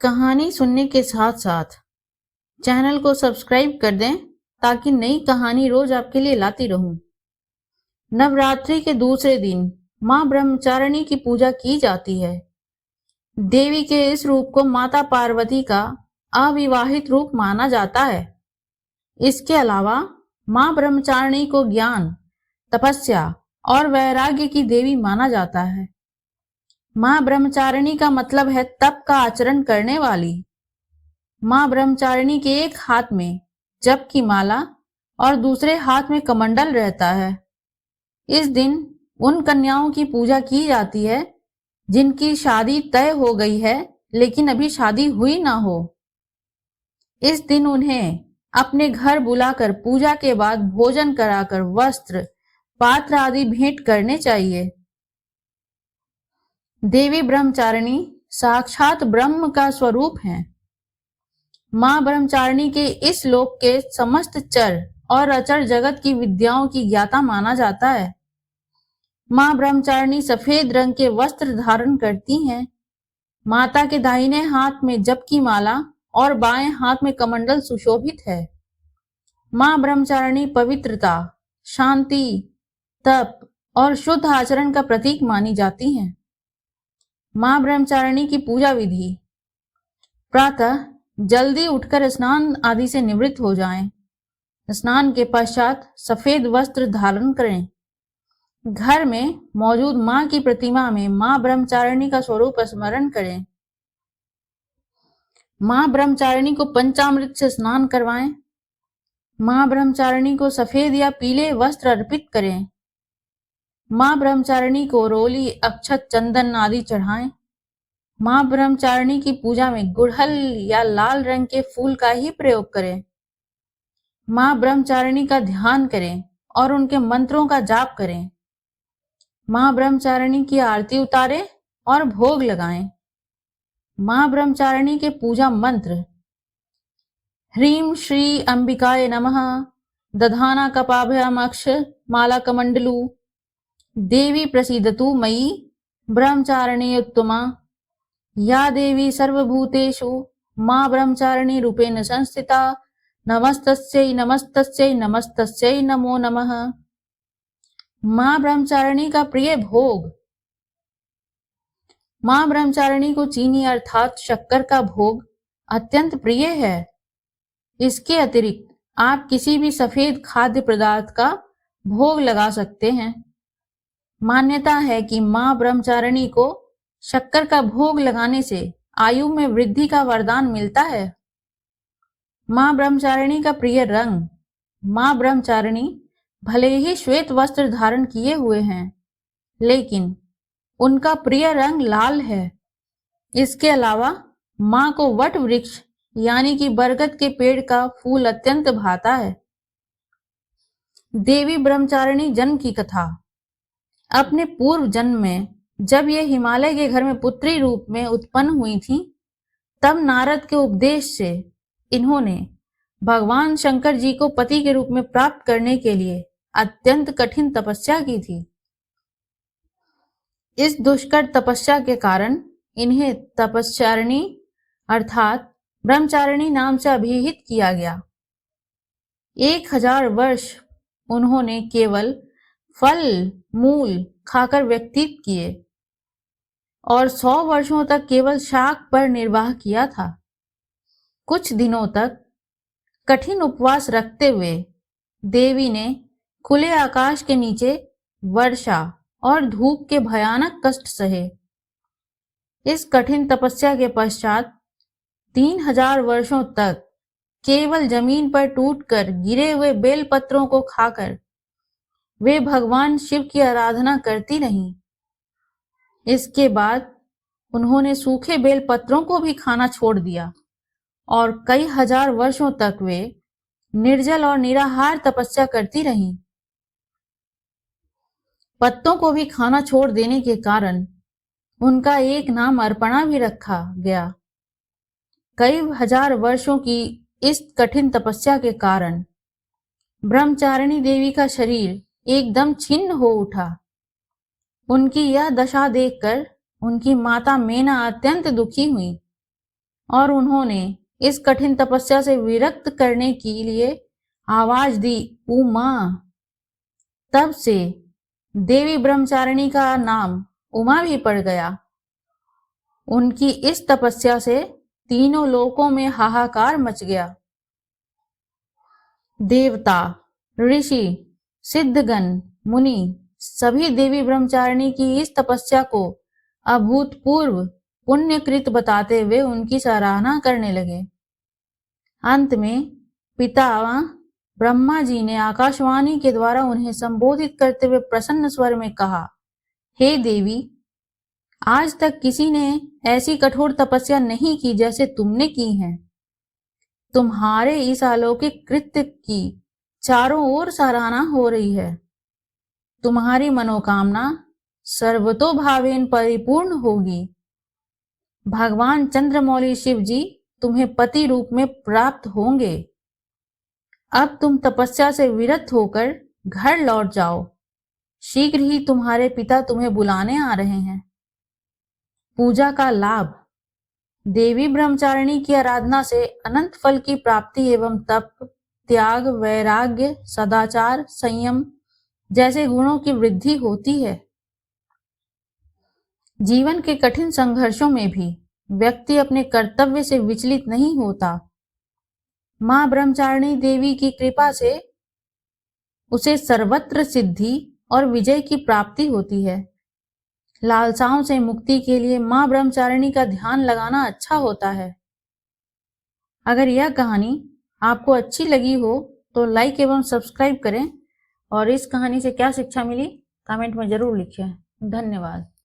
कहानी सुनने के साथ साथ चैनल को सब्सक्राइब कर दें ताकि नई कहानी रोज आपके लिए लाती रहूं। नवरात्रि के दूसरे दिन मां ब्रह्मचारिणी की पूजा की जाती है। देवी के इस रूप को माता पार्वती का अविवाहित रूप माना जाता है। इसके अलावा मां ब्रह्मचारिणी को ज्ञान, तपस्या और वैराग्य की देवी माना जाता है। मां ब्रह्मचारिणी का मतलब है तप का आचरण करने वाली। मां ब्रह्मचारिणी के एक हाथ में जप की माला और दूसरे हाथ में कमंडल रहता है। इस दिन उन कन्याओं की पूजा की जाती है जिनकी शादी तय हो गई है लेकिन अभी शादी हुई ना हो। इस दिन उन्हें अपने घर बुलाकर पूजा के बाद भोजन कराकर वस्त्र, पात्र आदि भेंट करने चाहिए। देवी ब्रह्मचारिणी साक्षात ब्रह्म का स्वरूप है। मां ब्रह्मचारिणी के इस लोक के समस्त चर और अचर जगत की विद्याओं की ज्ञाता माना जाता है। मां ब्रह्मचारिणी सफेद रंग के वस्त्र धारण करती हैं। माता के दाहिने हाथ में जप की माला और बाएं हाथ में कमंडल सुशोभित है। मां ब्रह्मचारिणी पवित्रता, शांति, तप और शुद्ध आचरण का प्रतीक मानी जाती हैं। मां ब्रह्मचारिणी की पूजा विधि: प्रातः जल्दी उठकर स्नान आदि से निवृत्त हो जाएं। स्नान के पश्चात सफेद वस्त्र धारण करें। घर में मौजूद मां की प्रतिमा में मां ब्रह्मचारिणी का स्वरूप स्मरण करें। मां ब्रह्मचारिणी को पंचामृत से स्नान करवाएं। मां ब्रह्मचारिणी को सफेद या पीले वस्त्र अर्पित करें। मां ब्रह्मचारिणी को रोली, अक्षत, चंदन आदि चढ़ाएं। मां ब्रह्मचारिणी की पूजा में गुड़हल या लाल रंग के फूल का ही प्रयोग करें। मां ब्रह्मचारिणी का ध्यान करें और उनके मंत्रों का जाप करें। मां ब्रह्मचारिणी की आरती उतारें और भोग लगाएं। मां ब्रह्मचारिणी के पूजा मंत्र: ह्रीं श्री अंबिकाय नमः, दधाना कपाभ्याम अक्ष माला कमंडलू, देवी प्रसीदतु मयि ब्रह्मचारिणी उत्तमा, या देवी सर्वभूतेषु मां ब्रह्मचारिणी रूपेण संस्थिता, नमस्तस्यै नमस्तस्यै नमस्तस्यै नमो नमः। मां ब्रह्मचारिणी का प्रिय भोग: मां ब्रह्मचारिणी को चीनी अर्थात शक्कर का भोग अत्यंत प्रिय है। इसके अतिरिक्त आप किसी भी सफेद खाद्य पदार्थ का भोग लगा सकते हैं। मान्यता है कि मां ब्रह्मचारिणी को शक्कर का भोग लगाने से आयु में वृद्धि का वरदान मिलता है। मां ब्रह्मचारिणी का प्रिय रंग: मां ब्रह्मचारिणी भले ही श्वेत वस्त्र धारण किए हुए हैं लेकिन उनका प्रिय रंग लाल है। इसके अलावा मां को वट वृक्ष यानी कि बरगद के पेड़ का फूल अत्यंत भाता है। देवी ब्रह्मचारिणी जन्म की कथा: अपने पूर्व जन्म में जब ये हिमालय के घर में पुत्री रूप में उत्पन्न हुई थी तब नारद के उपदेश से इन्होंने भगवान शंकर जी को पति के रूप में प्राप्त करने के लिए अत्यंत कठिन तपस्या की थी। इस दुष्कर तपस्या के कारण इन्हें तपस्यारिणी अर्थात ब्रह्मचारिणी नाम से अभिहित किया गया। 1000 वर्ष उन्होंने केवल फल मूल खाकर व्यतीत किए और 100 वर्षों तक केवल शाक पर निर्वाह किया था। कुछ दिनों तक कठिन उपवास रखते हुए देवी ने खुले आकाश के नीचे वर्षा और धूप के भयानक कष्ट सहे। इस कठिन तपस्या के पश्चात 3000 वर्षों तक केवल जमीन पर टूटकर गिरे हुए बेलपत्रों को खाकर वे भगवान शिव की आराधना करती रहीं। इसके बाद उन्होंने सूखे बेलपत्रों को भी खाना छोड़ दिया और कई हजार वर्षों तक वे निर्जल और निराहार तपस्या करती रहीं। पत्तों को भी खाना छोड़ देने के कारण उनका एक नाम अर्पणा भी रखा गया। कई हजार वर्षों की इस कठिन तपस्या के कारण ब्रह्मचारिणी देवी का शरीर एकदम छिन्न हो उठा। उनकी यह दशा देखकर उनकी माता मेना अत्यंत दुखी हुई। और उन्होंने इस कठिन तपस्या से विरक्त करने के लिए आवाज दी, उमा। तब से देवी ब्रह्मचारिणी का नाम उमा भी पड़ गया। उनकी इस तपस्या से तीनों लोकों में हाहाकार मच गया। देवता, ऋषि, सिद्धगण, मुनि सभी देवी ब्रह्मचारिणी की इस तपस्या को अभूतपूर्व पुण्यकृत बताते हुए उनकी सराहना करने लगे। अंत में पिता ब्रह्मा जी ने आकाशवाणी के द्वारा उन्हें संबोधित करते हुए प्रसन्न स्वर में कहा, हे देवी, आज तक किसी ने ऐसी कठोर तपस्या नहीं की जैसे तुमने की है। तुम्हारे इस अलौकिक कृत्य की चारों ओर सराहना हो रही है। तुम्हारी मनोकामना सर्वतोभावेन परिपूर्ण होगी। भगवान चंद्रमौली शिव जी तुम्हें पति रूप में प्राप्त होंगे। अब तुम तपस्या से विरत होकर घर लौट जाओ। शीघ्र ही तुम्हारे पिता तुम्हें बुलाने आ रहे हैं। पूजा का लाभ। देवी ब्रह्मचारिणी की आराधना से अनंत फल की प्राप्ति एवं तप, त्याग, वैराग्य, सदाचार, संयम जैसे गुणों की वृद्धि होती है। जीवन के कठिन संघर्षों में भी व्यक्ति अपने कर्तव्य से विचलित नहीं होता। मां ब्रह्मचारिणी देवी की कृपा से उसे सर्वत्र सिद्धि और विजय की प्राप्ति होती है। लालसाओं से मुक्ति के लिए मां ब्रह्मचारिणी का ध्यान लगाना अच्छा होता है। अगर यह कहानी आपको अच्छी लगी हो तो लाइक एवं सब्सक्राइब करें और इस कहानी से क्या शिक्षा मिली कमेंट में जरूर लिखें। धन्यवाद।